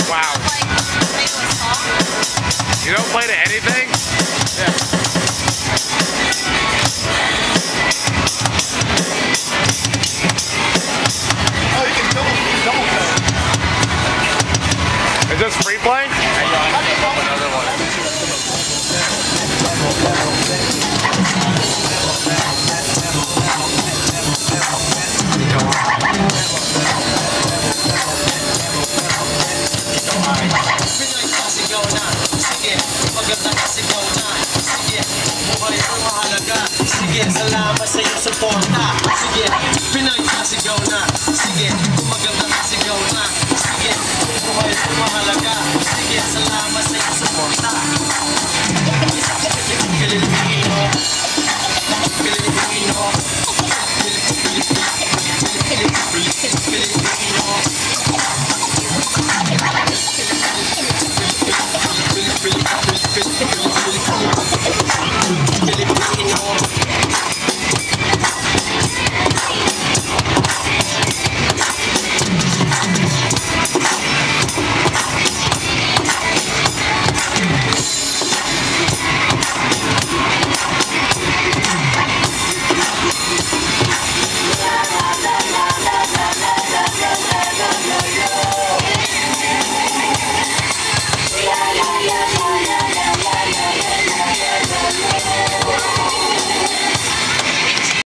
Wow. You don't play to anything? Yeah. Oh, you can double play. Is this free play? Another one. Sige, salamat sa iyong suporta. Sige, Pinoy, sasigaw na.